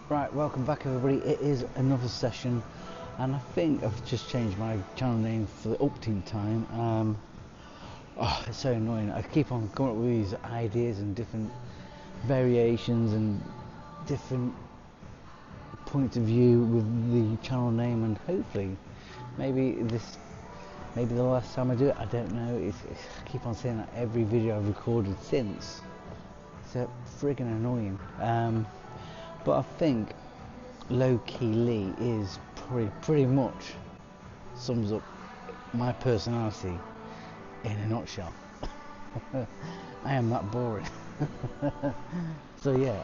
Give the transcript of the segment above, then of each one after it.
Right, welcome back everybody. It is another session, and I think I've just changed my channel name for the updating time. It's so annoying. I keep on coming up with these ideas and different variations and different points of view with the channel name, and hopefully maybe the last time I do it, I don't know. I keep on saying that every video I've recorded since. It's friggin' annoying. But I think Low Key Lee is pretty much sums up my personality in a nutshell. I am that boring. So yeah,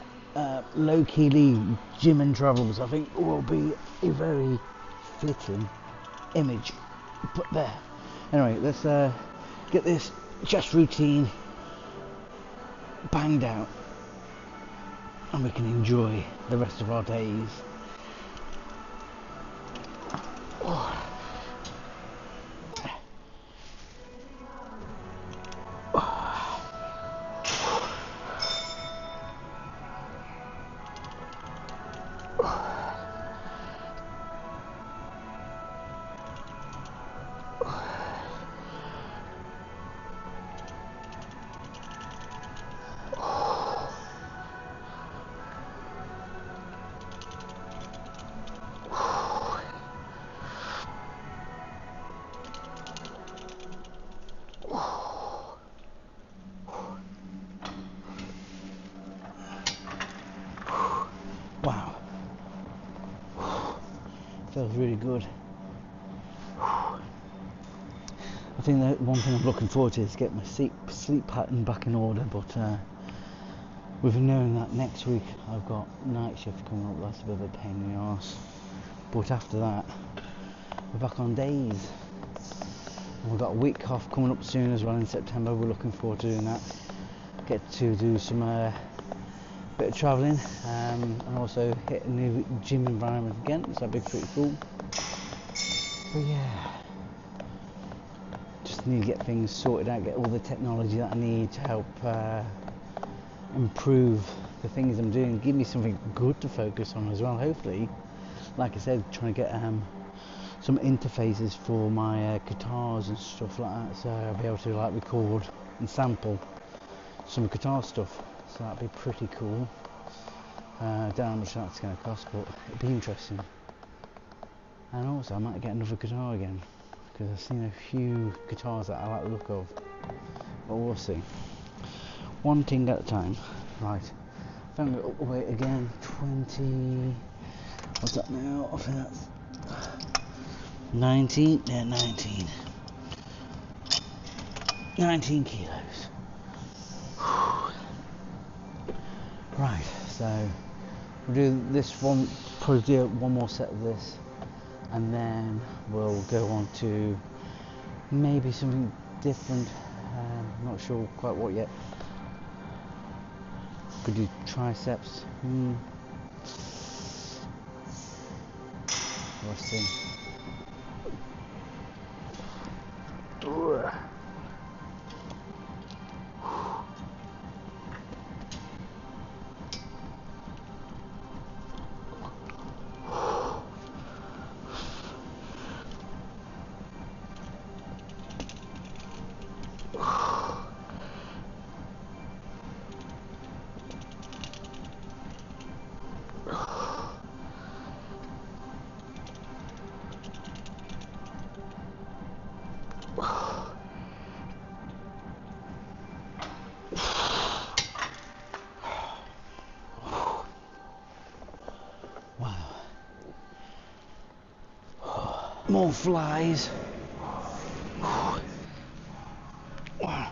Low Key Lee Gym and Travels I think will be a very fitting image to put there. Anyway, let's get this chest routine banged out, and we can enjoy the rest of our days. Wow, feels really good. I think that one thing I'm looking forward to is get my sleep pattern back in order, but with knowing that next week I've got night shift coming up, that's a bit of a pain in the arse. But after that, we're back on days. And we've got a week off coming up soon as well in September. We're looking forward to doing that. Get to do some bit of travelling, and also hit a new gym environment again, so that'd be pretty cool. But yeah, just need to get things sorted out, get all the technology that I need to help improve the things I'm doing, give me something good to focus on as well. Hopefully, like I said, trying to get some interfaces for my guitars and stuff like that, so I'll be able to like record and sample some guitar stuff. So that'd be pretty cool. Don't know how much that's going to cost, but it'd be interesting. And also I might get another guitar again, because I've seen a few guitars that I like the look of, but we'll see. One thing at a time. Right, I think I'm going to upweight again. 20, what's that now? I think that's 19, yeah, 19 kilos. Right, so we'll do this one, probably do one more set of this, and then we'll go on to maybe something different. Not sure quite what yet. Could do triceps. Let's see. More flies. One,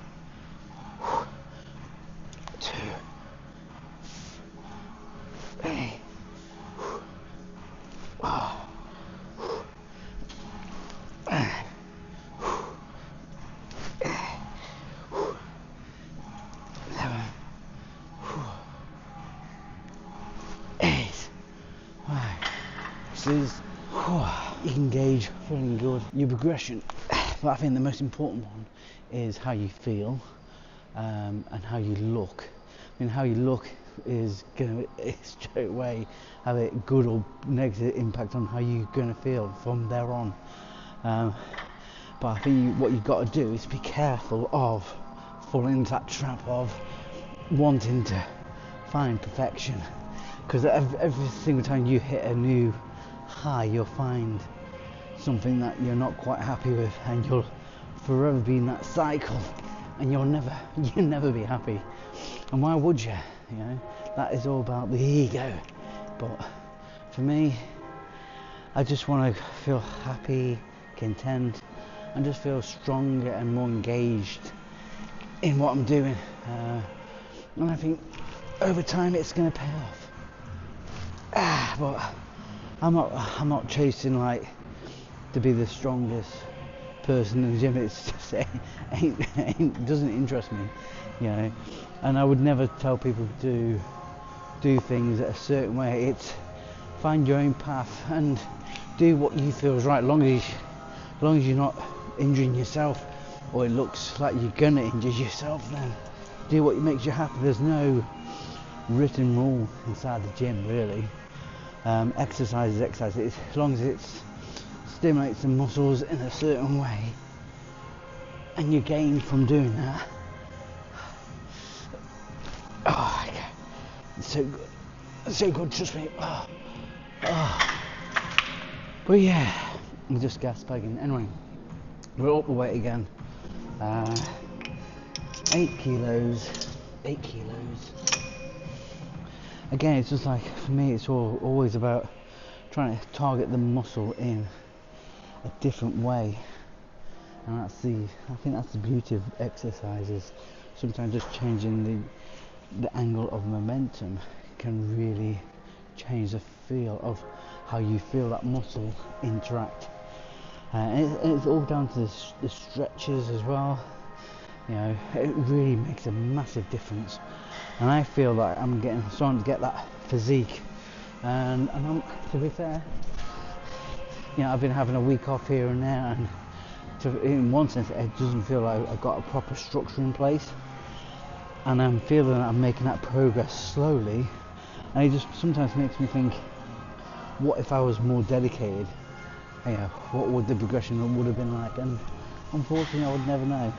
two, three. Is you can gauge feeling good your progression, but I think the most important one is how you feel and how you look. I mean, how you look is going to straight away have a good or negative impact on how you're going to feel from there on. But I think what you've got to do is be careful of falling into that trap of wanting to find perfection, because every single time you hit a new high, you'll find something that you're not quite happy with, and you'll forever be in that cycle, and you'll never be happy. And why would you? You know, that is all about the ego. But for me, I just want to feel happy, content, and just feel stronger and more engaged in what I'm doing. And I think over time it's going to pay off. But I'm not chasing like to be the strongest person in the gym. It's just it doesn't interest me, you know. And I would never tell people to do things a certain way. It's find your own path and do what you feel is right, as long as you're not injuring yourself, or it looks like you're gonna injure yourself. Then do what makes you happy. There's no written rule inside the gym, really. Exercise is exercise. As long as it stimulates the muscles in a certain way, and you gain from doing that. Oh, it's so good. It's so good, trust me. But yeah, I'm just gas bagging. Anyway, we're up the weight again. 8 kilos. Again, it's just like, for me, it's always about trying to target the muscle in a different way. And I think that's the beauty of exercises. Sometimes just changing the angle of momentum can really change the feel of how you feel that muscle interact. And it's all down to the stretches as well. You know, it really makes a massive difference. And I feel like I'm starting to get that physique. And I'm, to be fair, you know, I've been having a week off here and there, and in one sense, it doesn't feel like I've got a proper structure in place. And I'm feeling that I'm making that progress slowly. And it just sometimes makes me think, what if I was more dedicated? You know, what would the progression would have been like? And unfortunately, I would never know.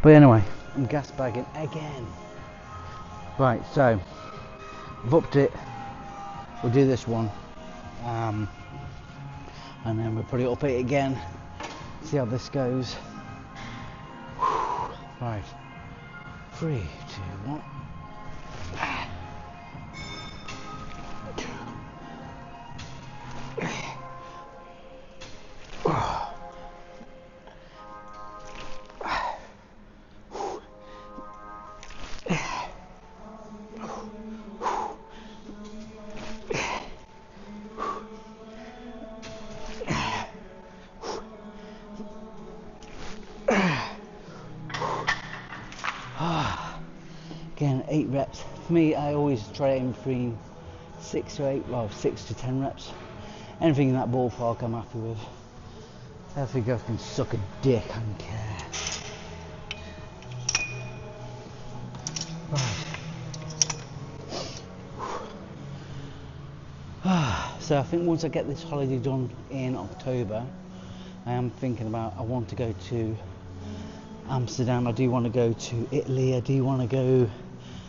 But anyway, I'm gas bagging again. Right, so I've upped it. We'll do this one, and then we'll put it up it again. See how this goes. Right, 3, 2, 1. Again, 8 reps. For me, I always try to aim between 6 to 10 reps. Anything in that ballpark, I'm happy with. I think I can suck a dick, I don't care. Right. So I think once I get this holiday done in October, I am thinking about, I want to go to Amsterdam, I do want to go to Italy, I do want to go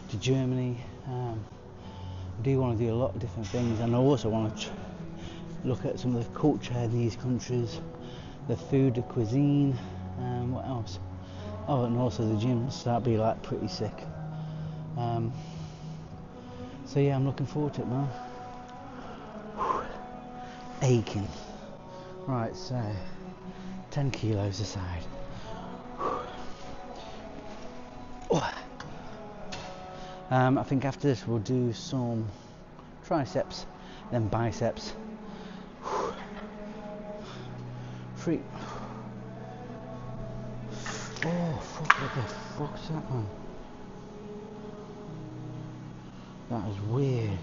to Germany, I do want to do a lot of different things, and I also want to look at some of the culture in these countries, the food, the cuisine, what else? Oh, and also the gyms. That'd be like pretty sick. So yeah, I'm looking forward to it, man. Aching. Right, so 10 kilos aside. I think after this we'll do some triceps, then biceps. 3. Oh fuck, what the fuck's that, man? That is weird.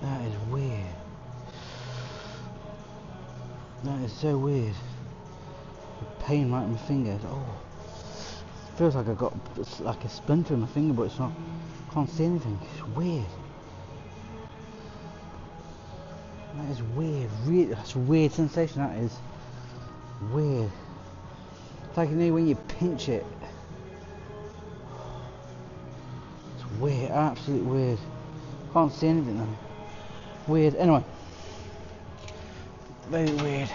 That is weird. That is so weird. The pain right in my finger. Oh, feels like I got like a splinter in my finger, but it's not. Can't see anything. It's weird. That is weird. That's a weird sensation. That is weird. It's like, you know, when you pinch it. It's weird. Absolutely weird. Can't see anything though. Weird. Anyway. Very weird.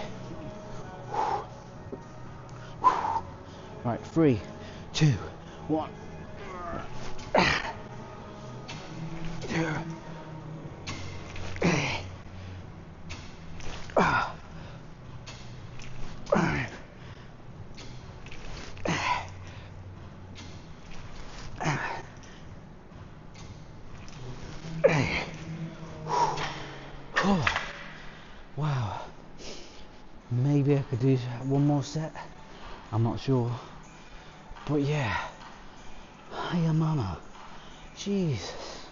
Right, 3, 2, 1. Wow. Maybe I could do one more set. I'm not sure. But yeah. Hiya mama. Jesus.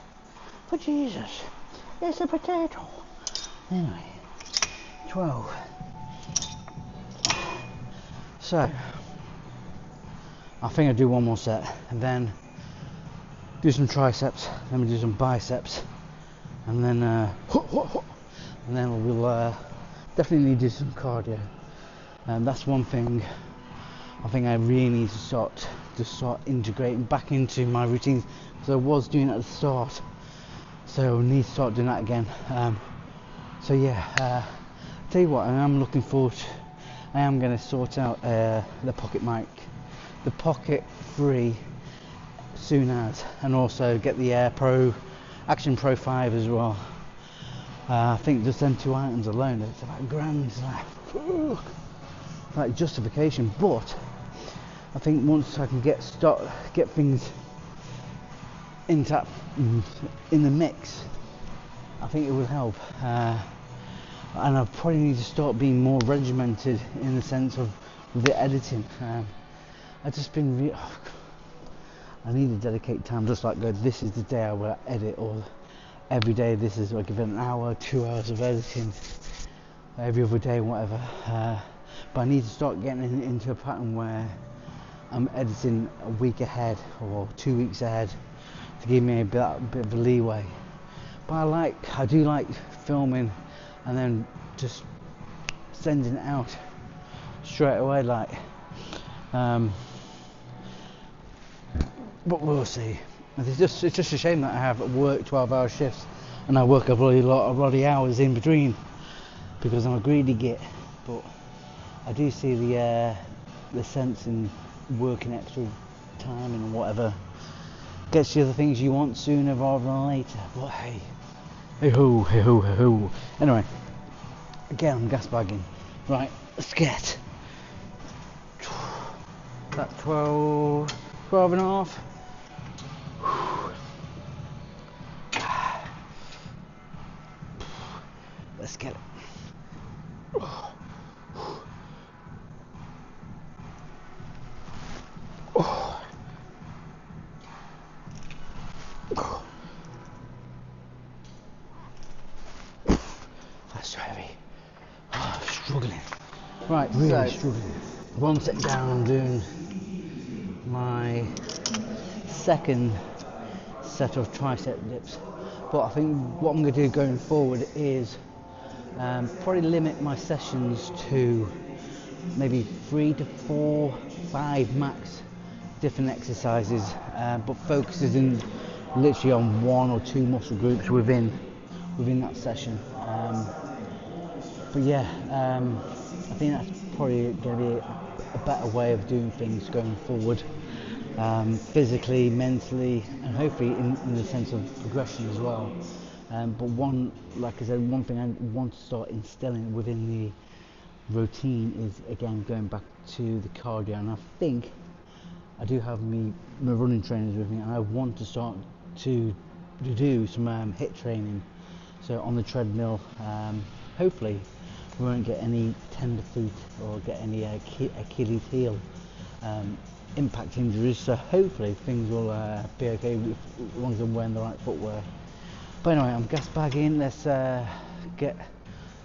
For Jesus. It's a potato. Anyway. 12. So. I think I'll do one more set. And then do some triceps. Then we do some biceps. And then we'll definitely need to do some cardio. That's one thing I think I really need to start integrating back into my routines, because I was doing it at the start, so I need to start doing that again. So yeah, tell you what, I am looking forward to, I am going to sort out the pocket mic, the Pocket 3 soon as, and also get the Action Pro 5 as well. I think just them 2 items alone, it's about £1,000. It's like justification, but I think once I can get things in the mix, I think it will help. And I probably need to start being more regimented in the sense of the editing. I've just been I need to dedicate time, just like go, this is the day I will edit, or every day this is, like, give it an hour, 2 hours of editing, every other day, whatever. But I need to start getting into a pattern where I'm editing a week ahead or 2 weeks ahead to give me a bit of a leeway. But I do like filming and then just sending it out straight away, like. But we'll see. It's just a shame that I have work 12-hour shifts and I work a lot of bloody hours in between because I'm a greedy git. But I do see the sense in working extra time and whatever gets you the things you want sooner rather than later. But hey ho. Anyway, again, I'm gas bagging. Right, let's get that 12 and a half. Let's get it. That's heavy. Oh, I'm struggling. Right, really struggling. One set down, I'm doing my second set of tricep dips. But I think what I'm going to do going forward is probably limit my sessions to maybe 3 to 4, 5 max different exercises, but focuses in literally on 1 or 2 muscle groups within that session. But yeah, I think that's probably going to be a better way of doing things going forward, physically, mentally, and hopefully in the sense of progression as well. But like I said, one thing I want to start instilling within the routine is, again, going back to the cardio. And I think I do have my running trainers with me, and I want to start to do some HIIT training. So on the treadmill, hopefully we won't get any tender feet or get any Achilles heel impact injuries. So hopefully things will be okay as long as I'm wearing the right footwear. But anyway, I'm gas bagging. Let's get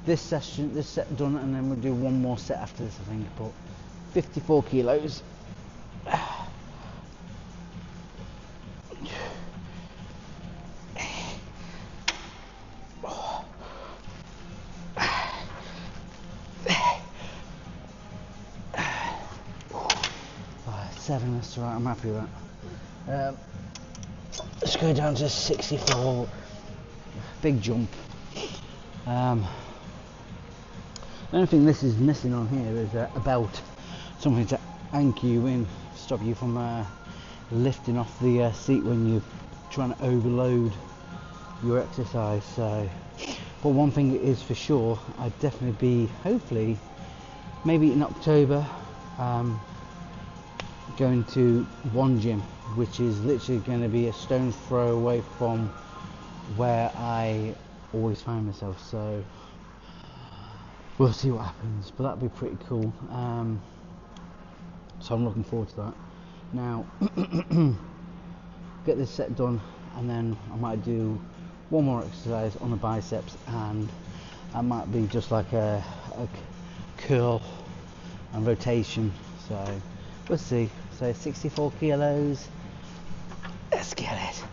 this set done, and then we'll do one more set after this, I think. But 54 kilos. Seven, that's right, I'm happy with that. Let's go down to 64, big jump. The only thing this is missing on here is a belt, something to anchor you in, stop you from lifting off the seat when you're trying to overload your exercise. So, but one thing is for sure, I'd definitely be, hopefully, maybe in October, going to one gym, which is literally going to be a stone's throw away from where I always find myself. So we'll see what happens, but that'd be pretty cool. So I'm looking forward to that. Now get this set done, and then I might do one more exercise on the biceps, and that might be just like a curl and rotation. So we'll see. So 64 kilos, let's get it.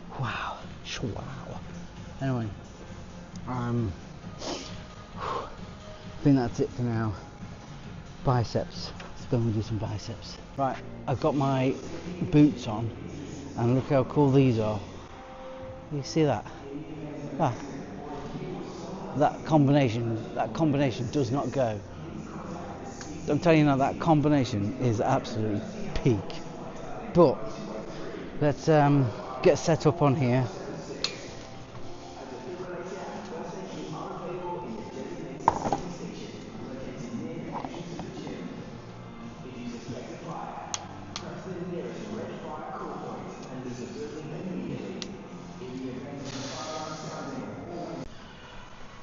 Wow. Anyway, I think that's it for now. Biceps. Let's go and do some biceps. Right, I've got my boots on, and look how cool these are. You see that? Ah, that combination does not go. I'm telling you now, that combination is absolutely peak. But let's get set up on here.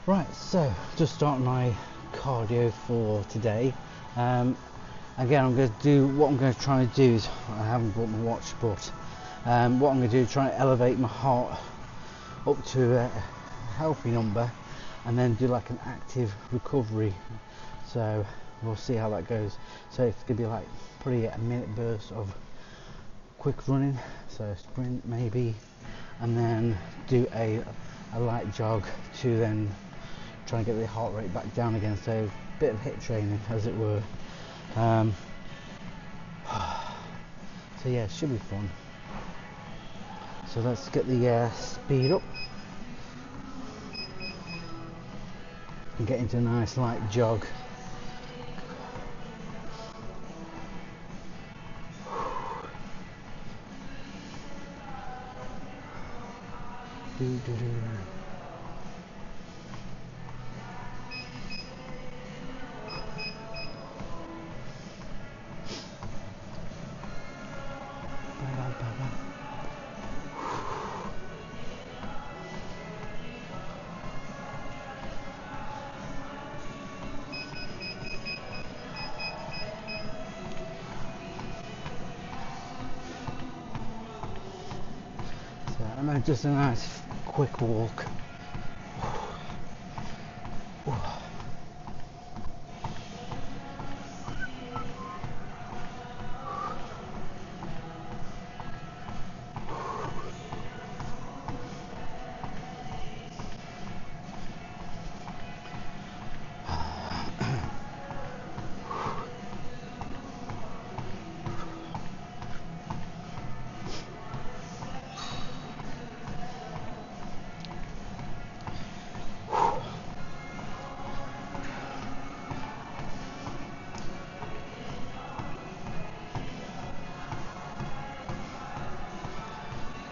Right, so just starting my cardio for today. Again, I'm going to do what I'm going to try to do is, I haven't brought my watch, but what I'm going to do is try to elevate my heart up to a healthy number, and then do like an active recovery. So we'll see how that goes. So it's going to be like probably a minute burst of quick running, so sprint maybe, and then do a light jog to then try and get the heart rate back down again. So a bit of HIIT training, as it were. So yeah, it should be fun. So let's get the speed up and get into a nice light jog. Just a nice quick walk.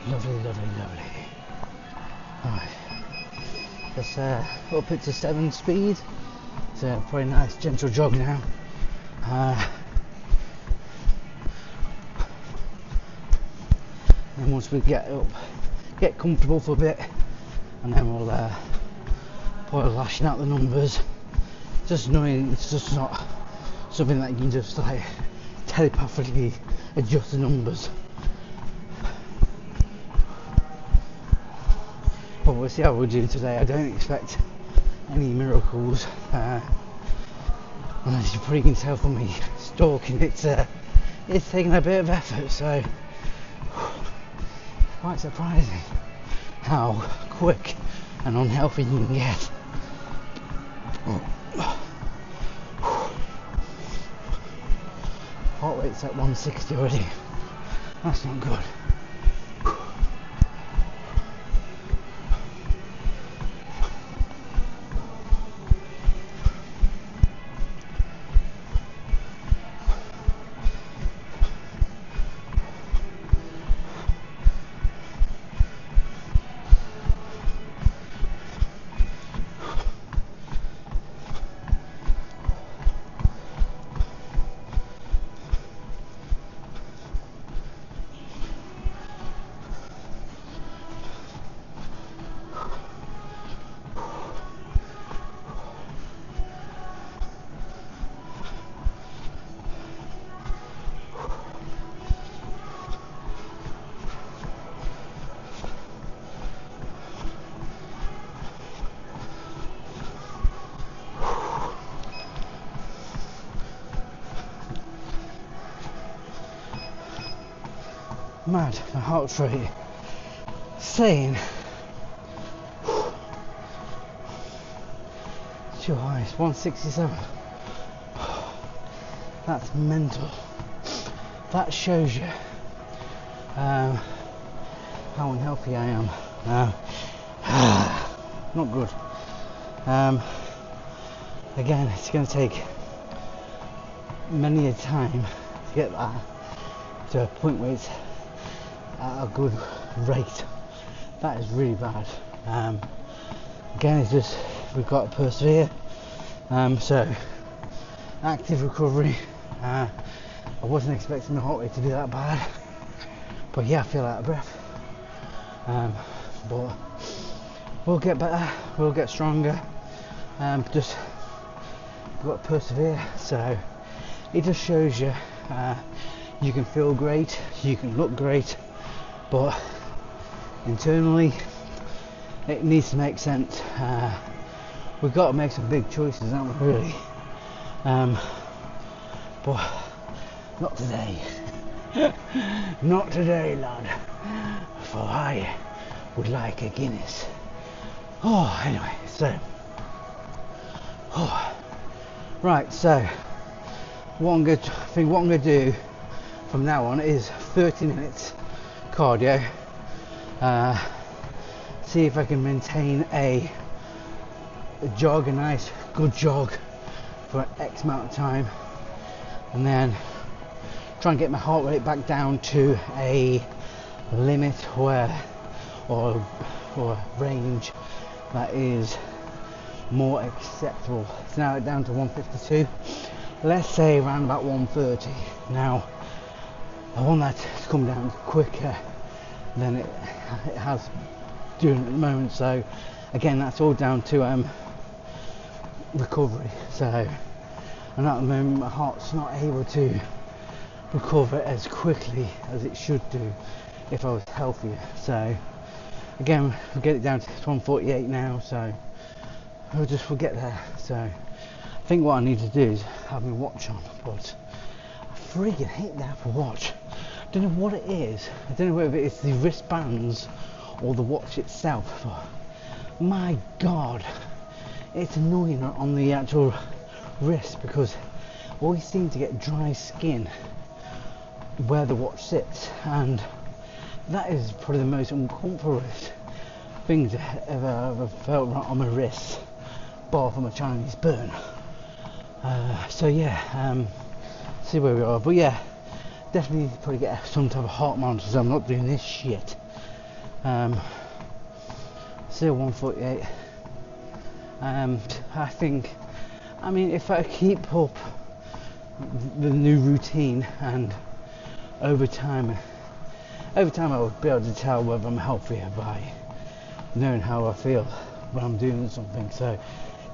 Lovely. Alright, let's up it to 7 speed. It's a pretty nice gentle jog now. And once we get up, get comfortable for a bit, and then we'll probably lashing out the numbers. Just annoying, it's just not something that you can just like telepathically adjust the numbers. But we'll see how we'll do today. I don't expect any miracles. And as you probably can tell from me stalking, it's taking a bit of effort, so quite surprising how quick and unhealthy you can get. Heart rate's at 160 already. That's not good. Mad, my heart rate saying too high, it's 167. That's mental. That shows you how unhealthy I am. Not good. Again, it's going to take many a time to get that to a point where it's at a good rate. That is really bad. Again, it's just we've got to persevere. So active recovery. I wasn't expecting the heart rate to be that bad, but yeah, I feel out of breath. But we'll get better. We'll get stronger. Just we've got to persevere. So it just shows you you can feel great, you can look great, but internally it needs to make sense. We've got to make some big choices, haven't we, really? But not today. Not today, lad, for I would like a Guinness. Anyway, so right, so what I'm going to do from now on is 30 minutes cardio. See if I can maintain a jog, a nice good jog for X amount of time, and then try and get my heart rate back down to a limit or range that is more acceptable. It's now down to 152. Let's say around about 130. Now I want that to come down quicker than it has doing at the moment. So again, that's all down to recovery. So, and at the moment my heart's not able to recover as quickly as it should do if I was healthier. So again, we'll get it down to 148 now, so we'll get there. So I think what I need to do is have my watch on, but I freaking hate the Apple Watch. I don't know what it is. I don't know whether it's the wristbands or the watch itself, but my god, it's annoying on the actual wrist because I always seem to get dry skin where the watch sits, and that is probably the most uncomfortable thing to ever felt right on my wrist, bar from a Chinese burn. So yeah, see where we are, but yeah, definitely need to probably get some type of heart monitor so I'm not doing this shit. Still 148. I think, I mean, if I keep up the new routine, and over time I will be able to tell whether I'm healthier by knowing how I feel when I'm doing something. So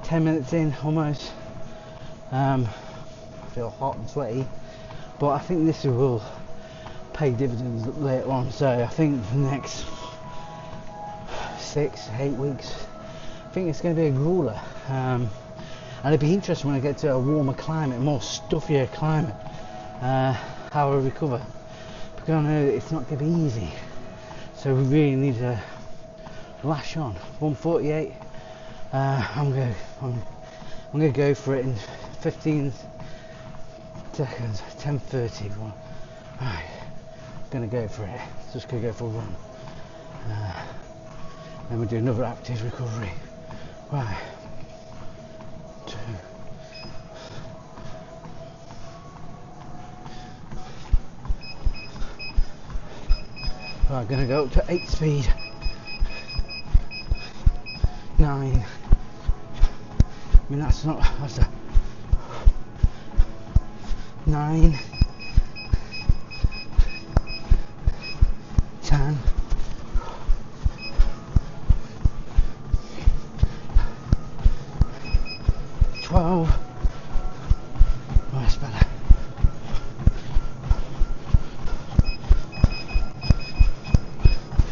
10 minutes in almost, I feel hot and sweaty, but I think this will pay dividends later on. So I think the next 6-8 weeks, I think it's going to be a grueler, and it'd be interesting when I get to a warmer climate, more stuffier climate, how I recover, because I know it's not going to be easy. So we really need to lash on. 148. I'm gonna go for it in 15 seconds. 10:30. Right, gonna go for it. Just gonna go for a run. Then we'll do another active recovery. Right. 2. Right, gonna go up to 8 speed. 9. I mean that's a 9. 10. 12. Oh, that's better.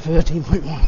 13.1.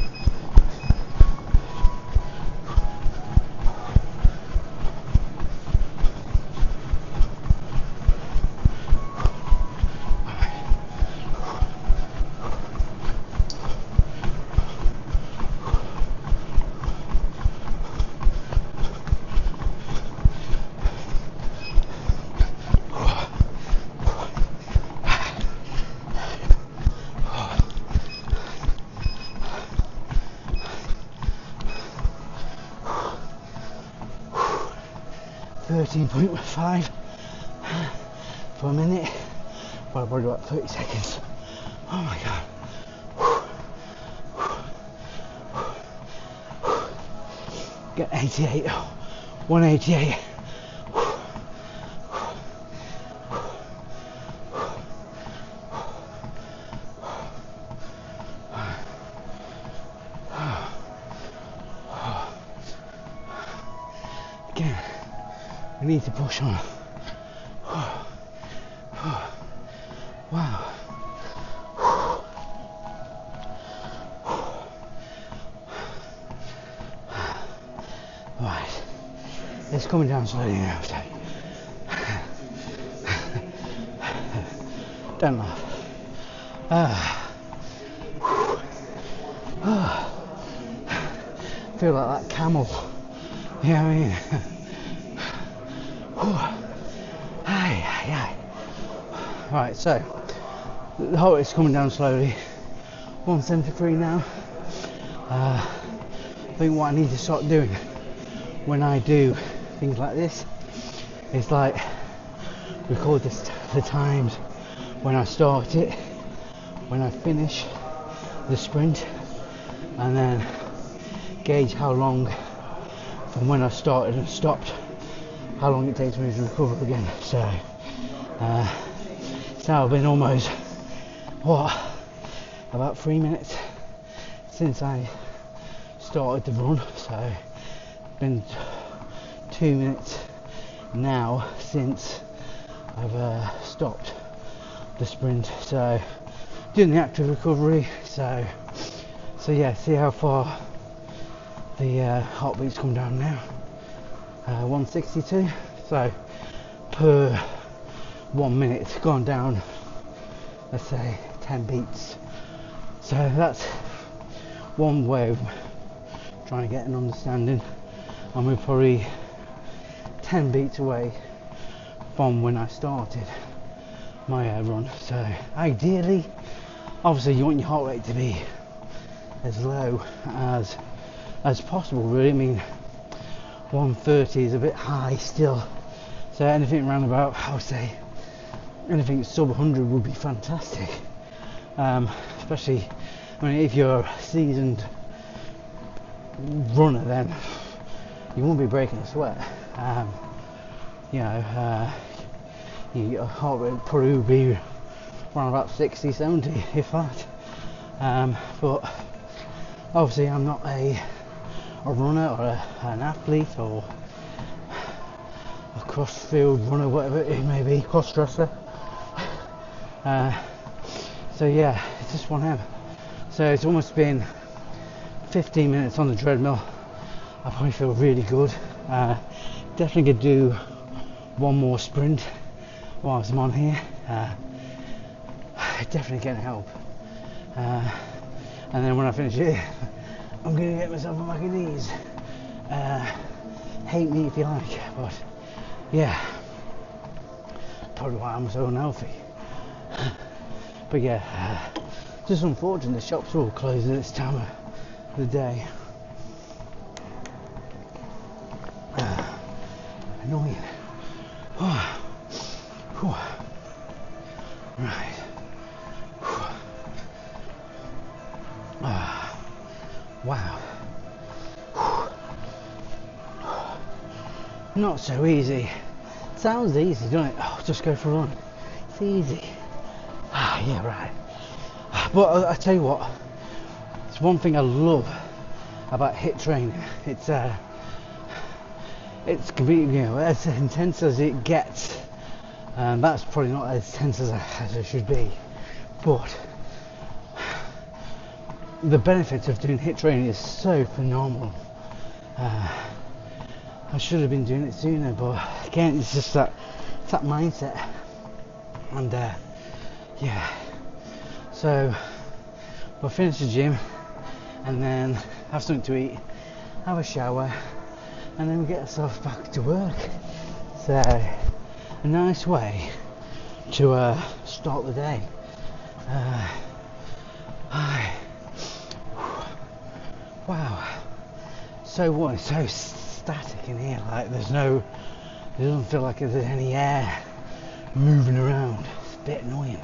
.5 for a minute, well, probably about 30 seconds. Oh my god. Get 88, 188. Again, we need to push on. Wow. Right, it's coming down slowly now. Don't laugh. Feel like that camel. You know what I mean? Right, so the heart is coming down slowly. 173 now. I think what I need to start doing when I do things like this is like record the times when I start it, when I finish the sprint, and then gauge how long from when I started and stopped, how long it takes me to recover again. So it's now been almost about 3 minutes since I started the run, so been 2 minutes now since I've stopped the sprint. So doing the active recovery, so yeah, see how far the heartbeats come down now. 162, so per 1 minute it's gone down, let's say 10 beats. So that's one way of trying to get an understanding, and we're probably 10 beats away from when I started my run. So ideally, obviously you want your heart rate to be as low as possible, really. I mean, 130 is a bit high still, so anything around about, I would say anything sub 100 would be fantastic, especially, I mean, if you're a seasoned runner, then you won't be breaking a sweat. Your heart rate probably would be around about 60, 70 if that, but obviously I'm not a runner or an athlete or a cross-field runner, whatever it may be, cross-dresser. So yeah, it's just one hour. So it's almost been 15 minutes on the treadmill. I probably feel really good. Definitely could do one more sprint whilst I'm on here. Definitely gonna help. And then when I finish it, I'm gonna get myself on my knees. Hate me if you like, but yeah, probably why I'm so unhealthy. But yeah, just unfortunate the shops are all closed at this time of the day. Annoying. Right. Wow. Not so easy. Sounds easy, doesn't it? Oh, just go for a run. It's easy. Yeah, right. But I tell you what, it's one thing I love about HIIT training. It's completely, as intense as it gets, and that's probably not as intense as it should be. But the benefits of doing HIIT training is so phenomenal. I should have been doing it sooner, but again, it's just that mindset. And yeah, so we'll finish the gym and then have something to eat, have a shower, and then we get ourselves back to work. So a nice way to start the day. Wow, so what? It's so static in here. Like it doesn't feel like there's any air moving around. It's a bit annoying.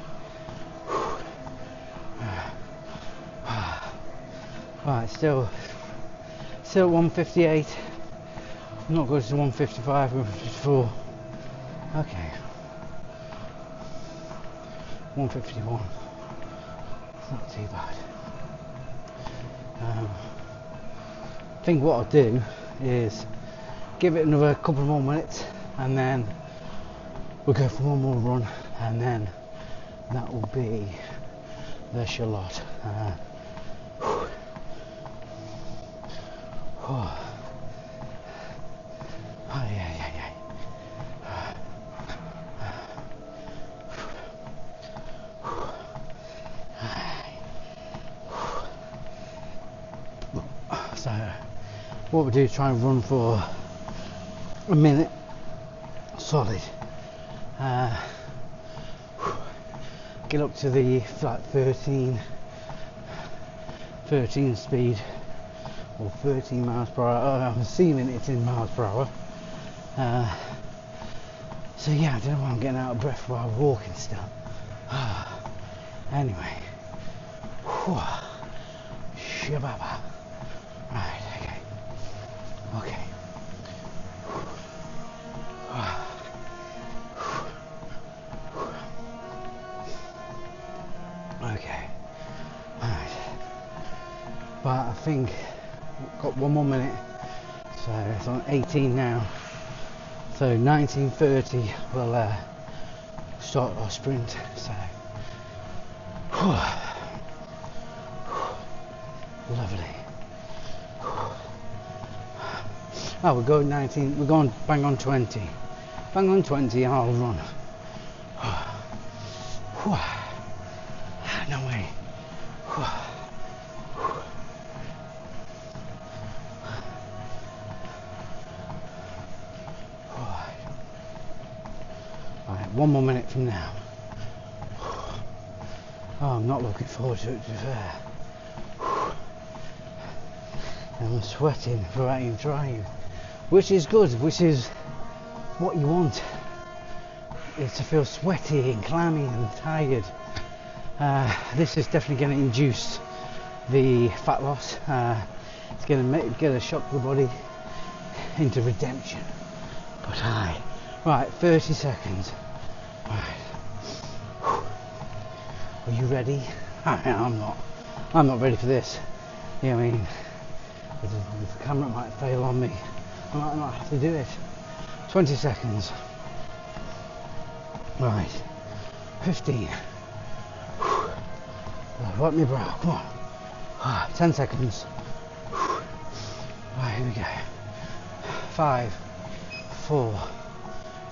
Right, still 158. Not good to 155, 154. Okay. 151. It's not too bad. I think what I'll do is give it another couple more minutes and then we'll go for one more run, and then that will be the shallot. So what we do is try and run for a minute solid. Get up to the like 13 speed or 13 miles per hour. I'm assuming it's in miles per hour. So yeah, I don't know why I'm getting out of breath while walking still. Anyway, shababa. Right, okay. Okay, alright. But I think we've got one more minute, so it's on 18 now. So 19:30 we'll start our sprint. So lovely. Oh, we're going 19. We're going bang on 20. Bang on 20, and I'll run. No way. Alright, one more minute from now. Oh, I'm not looking forward to it, to be fair. I'm sweating throughout you trying, which is good, which is what you want, is to feel sweaty and clammy and tired. This is definitely going to induce the fat loss. It's going to shock the body into redemption. But right, 30 seconds. Right. Are you ready? I'm not ready for this. Yeah, I mean, the camera might fail on me. I might not have to do it 20 seconds. Right, 15. Wipe my brow, come on. 10 seconds. Right, here we go. 5, 4,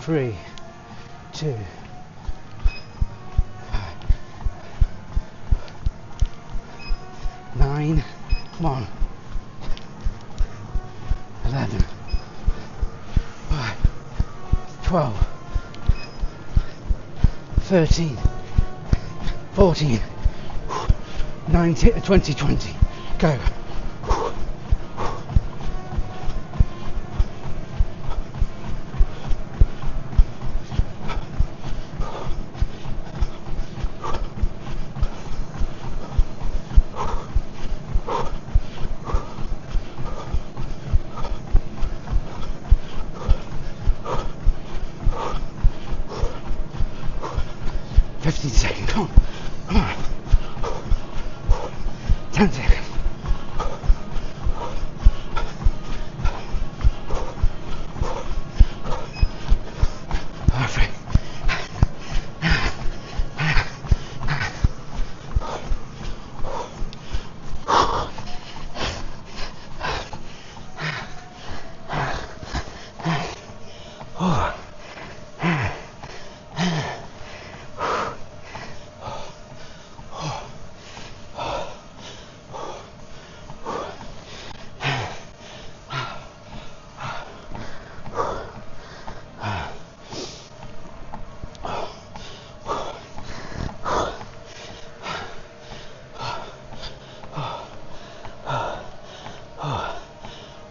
3, 2, 9, come on. 11, 12, 13, 14, 19, 20, 20. Go. 15 seconds, come on. 10 seconds. Perfect.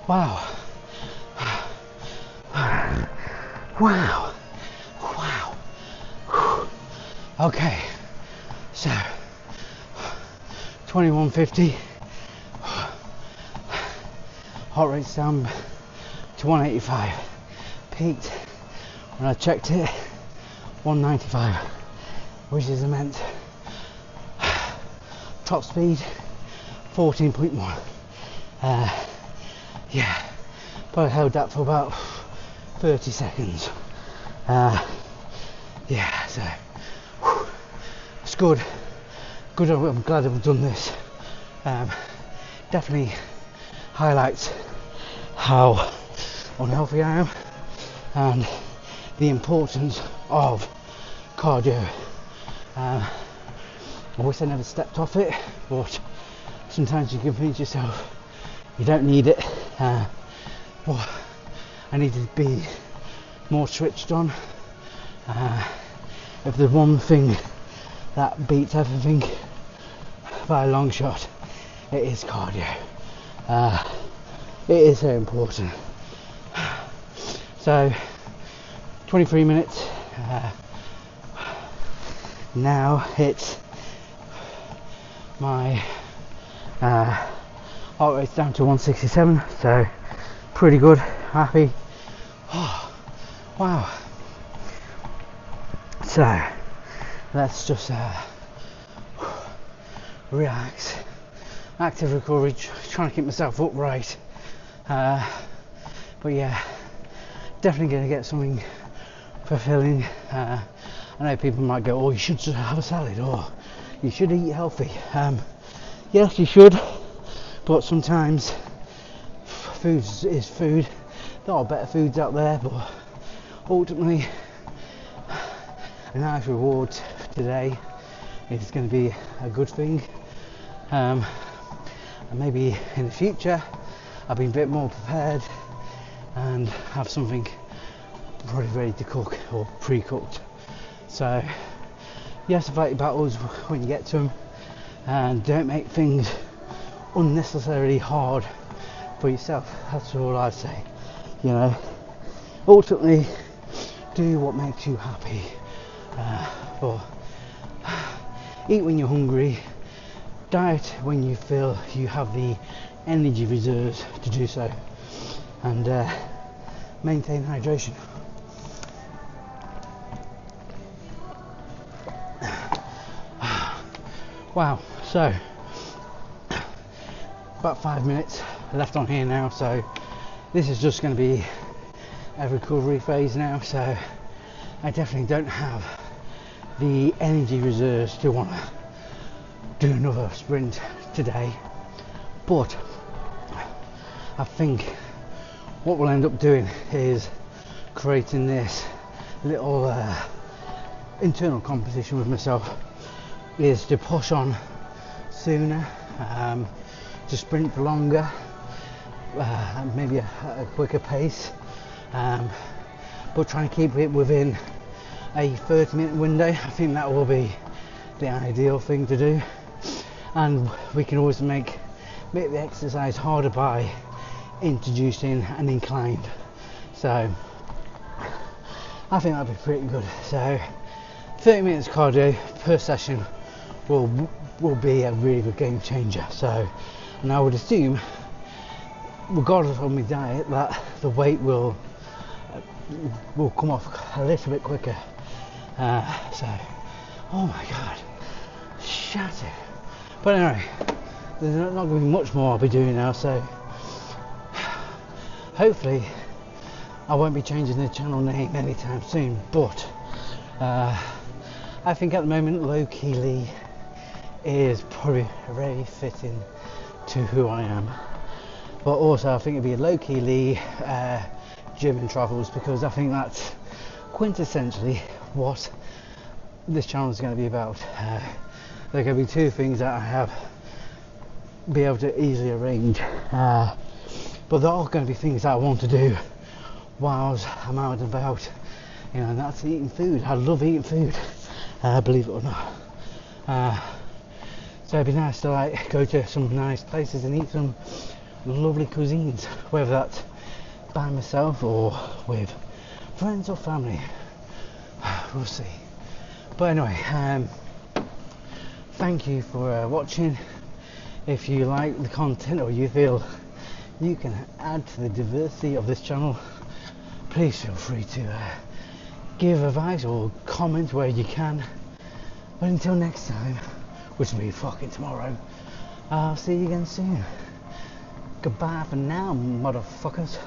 Wow. Wow. Wow. Okay. So 2150. Heart rate's down to 185. Peaked when I checked it 195, which is immense. Top speed 14.1. Yeah, but I held that for about 30 seconds. Yeah, so it's good. Good, I'm glad I've done this. Definitely highlights how unhealthy I am and the importance of cardio. I wish I never stepped off it, but sometimes you convince yourself you don't need it. But I need to be more switched on. If there's one thing that beats everything by a long shot, it is cardio. It is so important. So 23 minutes. Now it's my heart rate's down to 167, so pretty good, happy. Oh, wow. So let's just relax. Active recovery, trying to keep myself upright. But yeah, definitely going to get something fulfilling. I know people might go, oh, you should just have a salad, or you should eat healthy. Yes, you should, but sometimes food is food. There are better foods out there, but ultimately a nice reward today is going to be a good thing. And maybe in the future I'll be a bit more prepared and have something probably ready to cook or pre-cooked. So yes, fight your battles when you get to them, and don't make things unnecessarily hard for yourself. That's all I say. You know, ultimately do what makes you happy. But eat when you're hungry, diet when you feel you have the energy reserves to do so, and maintain hydration. Wow, so about 5 minutes left on here now, so this is just going to be a recovery phase now, so I definitely don't have the energy reserves to want to do another sprint today. But I think what we'll end up doing is creating this little internal competition with myself, is to push on sooner, to sprint for longer, maybe a quicker pace, but trying to keep it within a 30-minute window. I think that will be the ideal thing to do, and we can always make the exercise harder by introducing an incline. So I think that'd be pretty good. So 30 minutes cardio per session will be a really good game changer. So, and I would assume, regardless of my diet, that the weight will come off a little bit quicker. So, oh my god, shattered. But anyway, there's not going to be much more I'll be doing now, so hopefully I won't be changing the channel name anytime soon. But I think at the moment Low Key Lee is probably very fitting to who I am. But also I think it'd be a Low Key Lee Gym and Travels, because I think that's quintessentially what this channel is going to be about. There are going to be two things that I have be able to easily arrange, but they're all going to be things that I want to do whilst I'm out and about, you know, and that's eating food. I love eating food, believe it or not. So it'd be nice to like go to some nice places and eat some lovely cuisines, whether that's by myself or with friends or family. We'll see. But anyway, thank you for watching. If you like the content, or you feel you can add to the diversity of this channel, please feel free to give advice or comment where you can. But until next time, which will be fucking tomorrow, I'll see you again soon. Goodbye for now, motherfuckers.